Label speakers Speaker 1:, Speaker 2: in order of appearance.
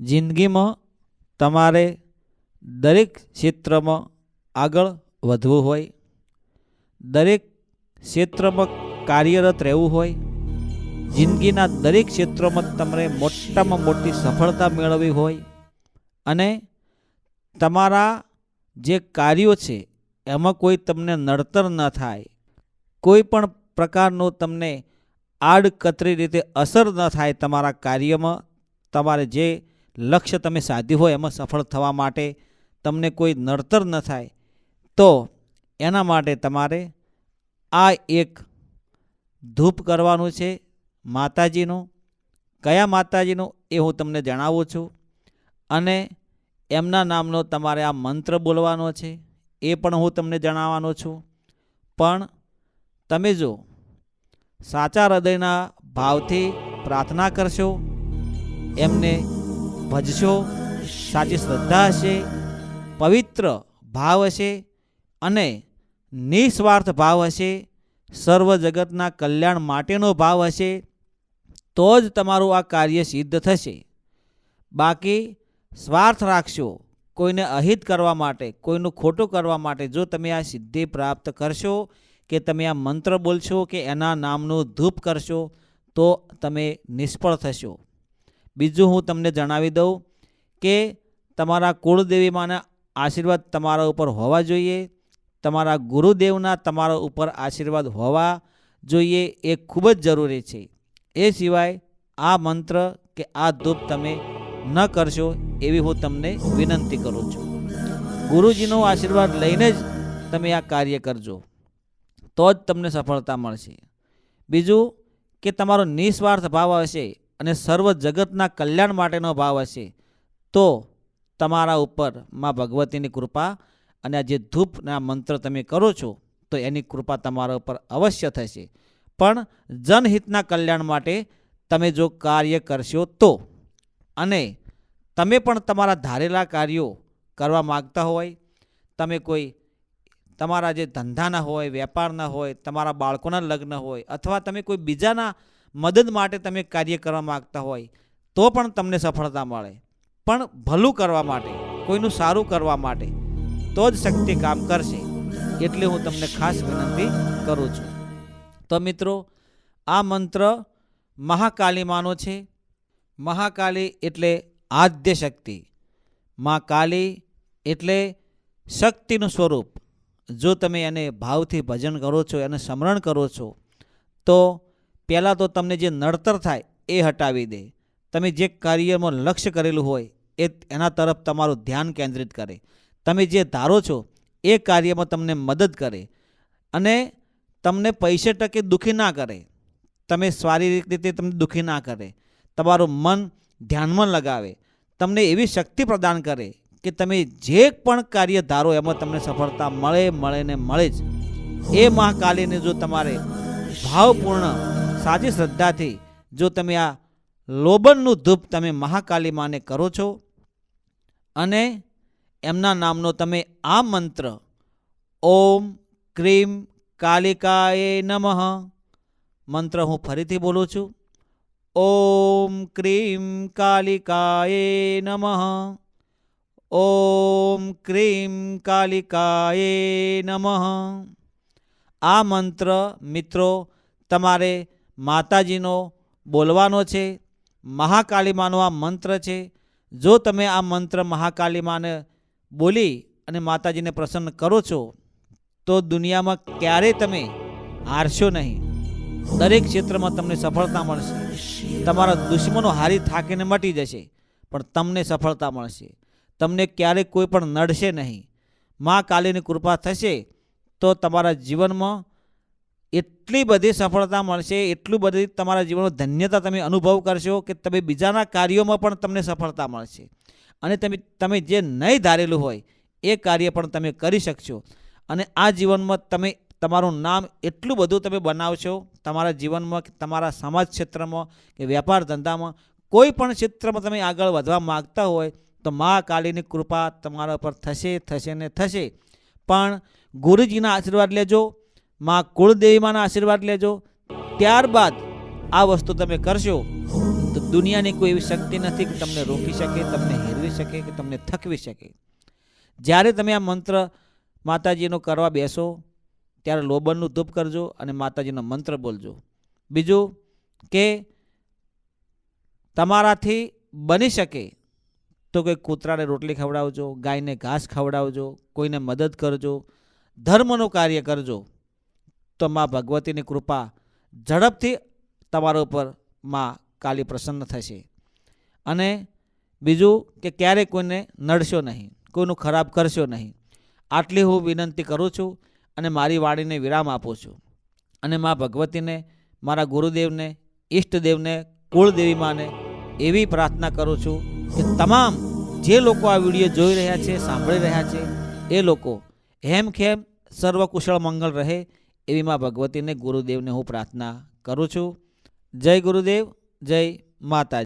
Speaker 1: જિંદગીમાં તમારે દરેક ક્ષેત્રમાં આગળ વધવું હોય, દરેક ક્ષેત્રમાં કાર્યરત રહેવું હોય, જિંદગીના દરેક ક્ષેત્રોમાં તમારે મોટામાં મોટી સફળતા મેળવવી હોય અને તમારા જે કાર્યો છે એમાં કોઈ તમને નડતર ન થાય, કોઈ પણ પ્રકારનો તમને આડકતરી રીતે અસર ન થાય તમારા કાર્યમાં, તમારે જે લક્ષ્ય તમે સાધ્યું હોય એમાં સફળ થવા માટે તમને કોઈ નડતર ન થાય, તો એના માટે તમારે આ એક ધૂપ કરવાનું છે માતાજીનું. કયા માતાજીનું એ હું તમને જણાવું છું અને એમના નામનો તમારે આ મંત્ર બોલવાનો છે એ પણ હું તમને જણાવવાનો છું. પણ તમે જો સાચા હૃદયના ભાવથી પ્રાર્થના કરશો, એમને ભજશો, સાચી શ્રદ્ધા હશે, પવિત્ર ભાવ હશે અને નિસ્વાર્થ ભાવ હશે, સર્વ જગતના કલ્યાણ માટેનો ભાવ હશે, તો જ તમારું આ કાર્ય સિદ્ધ થશે. બાકી સ્વાર્થ રાખશો, કોઈને અહિત કરવા માટે, કોઈનું ખોટું કરવા માટે જો તમે આ સિદ્ધિ પ્રાપ્ત કરશો કે તમે આ મંત્ર બોલશો કે એના નામનું ધૂપ કરશો તો તમે નિષ્ફળ થશો. બીજું હું તમને જણાવી દઉં કે તમારા કુળદેવીમાંના આશીર્વાદ તમારા ઉપર હોવા જોઈએ, તમારા ગુરુદેવના તમારા ઉપર આશીર્વાદ હોવા જોઈએ, એ ખૂબ જ જરૂરી છે. એ સિવાય આ મંત્ર કે આ ધૂપ તમે ન કરશો એવી હું તમને વિનંતી કરું છું. ગુરુજીનો આશીર્વાદ લઈને જ તમે આ કાર્ય કરજો, તો જ તમને સફળતા મળશે. બીજું કે તમારો નિસ્વાર્થ ભાવ હશે અને સર્વ જગતના કલ્યાણ માટેનો ભાવ હશે તો તમારા ઉપર માં ભગવતીની કૃપા અને આ જે ધૂપના મંત્ર તમે કરો છો તો એની કૃપા તમારા ઉપર અવશ્ય થશે. પણ જનહિતના કલ્યાણ માટે તમે જો કાર્ય કરશો તો, અને તમે પણ તમારા ધારેલા કાર્યો કરવા માગતા હોય, તમે કોઈ તમારા જે ધંધાના હોય, વેપારના હોય, તમારા બાળકોના લગ્ન હોય અથવા તમે કોઈ બીજાના મદદ માટે તમે કાર્ય કરવા માગતા હોય તો પણ તમને સફળતા મળે. પણ ભલું કરવા માટે, કોઈનું સારું કરવા માટે તો જ શક્તિ કામ કરશે. એટલે હું તમને ખાસ વિનંતી કરું છું. તો મિત્રો, આ મંત્ર મહાકાલી માનો છે. મહાકાલી એટલે આદ્ય શક્તિ, મા કાલી એટલે શક્તિનું સ્વરૂપ. જો તમે એને ભાવથી ભજન કરો છો, એને સ્મરણ કરો છો તો પહેલાં તો તમને જે નડતર થાય એ હટાવી દે. તમે જે કાર્યમાં લક્ષ્ય કરેલું હોય એના તરફ તમારું ધ્યાન કેન્દ્રિત કરે. તમે જે ધારો છો એ કાર્યમાં તમને મદદ કરે અને તમને પૈસે ટકે દુઃખી ના કરે. તમે શારીરિક રીતે તમને દુઃખી ના કરે, તમારું મન ધ્યાનમાં લગાવે, તમને એવી શક્તિ પ્રદાન કરે કે તમે જે પણ કાર્ય ધારો એમાં તમને સફળતા મળે ને મળે જ. એ મહાકાલીને જો તમારે ભાવપૂર્ણ સાચી શ્રદ્ધાથી જો તમે આ લોબનનું ધૂપ તમે મહાકાલી માને કરો છો અને એમના નામનો તમે આ મંત્ર ઓમ ક્રીમ કાલિકાય નમઃ, મંત્ર હું ફરીથી બોલું છું, ઓમ ક્રીમ કાલિકાય નમઃ, ઓમ ક્રીમ કાલિકાય નમઃ. આ મંત્ર મિત્રો તમારે માતાજીનો બોલવાનો છે. મહાકાલી માનો આ મંત્ર છે. જો તમે આ મંત્ર મહાકાલી માને બોલી અને માતાજીને પ્રસન્ન કરો છો તો દુનિયામાં ક્યારેય તમે હારશો નહીં. દરેક ક્ષેત્રમાં તમને સફળતા મળશે. તમારા દુશ્મનો હારી થાકીને મટી જશે પણ તમને સફળતા મળશે. તમને ક્યારેય કોઈ પણ નડશે નહીં. મા કાલીની કૃપા થશે તો તમારા જીવનમાં એટલી બધી સફળતા મળશે, એટલું બધી તમારા જીવનમાં ધન્યતા તમે અનુભવ કરશો કે તમે બીજાના કાર્યોમાં પણ તમને સફળતા મળશે અને તમે જે નહીં ધારેલું હોય એ કાર્ય પણ તમે કરી શકશો. અને આ જીવનમાં તમે તમારું નામ એટલું બધું તમે બનાવશો તમારા જીવનમાં, તમારા સમાજ ક્ષેત્રમાં કે વેપાર ધંધામાં, કોઈ પણ ક્ષેત્રમાં તમે આગળ વધવા માગતા હોય તો મા કાલીની કૃપા તમારા પર થશે ને થશે. પણ ગુરુજીના આશીર્વાદ લેજો, મા કુળદેવીમાંના આશીર્વાદ લેજો, ત્યારબાદ આ વસ્તુ તમે કરશો તો દુનિયાની કોઈ એવી શક્તિ નથી કે તમને રોકી શકે, તમને હેરવી શકે કે તમને થકવી શકે. જ્યારે તમે આ મંત્ર માતાજીનો કરવા બેસો ત્યારે લોબનનું ધૂપ કરજો અને માતાજીનો મંત્ર બોલજો. બીજું કે તમારાથી બની શકે તો કોઈ કૂતરાને રોટલી ખવડાવજો, ગાયને ઘાસ ખવડાવજો, કોઈને મદદ કરજો, ધર્મનું કાર્ય કરજો, તો મા ભગવતીની કૃપા ઝડપથી તમારા ઉપર મા કાલી પ્રસન્ન થશે. અને બીજું કે ક્યારેય કોઈને નડશો નહીં, કોઈનું ખરાબ કરશો નહીં. આટલી હું વિનંતી કરું છું અને મારી વાણીને વિરામ આપું છું. અને મા ભગવતીને, મારા ગુરુદેવને, ઈષ્ટદેવને, કુળદેવી માને એવી પ્રાર્થના કરું છું કે તમામ જે લોકો આ વિડીયો જોઈ રહ્યા છે, સાંભળી રહ્યા છે, એ લોકો હેમખેમ સર્વકુશળ મંગળ રહે એવી મા ભગવતીને, ગુરુદેવને હું પ્રાર્થના કરું છું. જય ગુરુદેવ, જય માતાજી.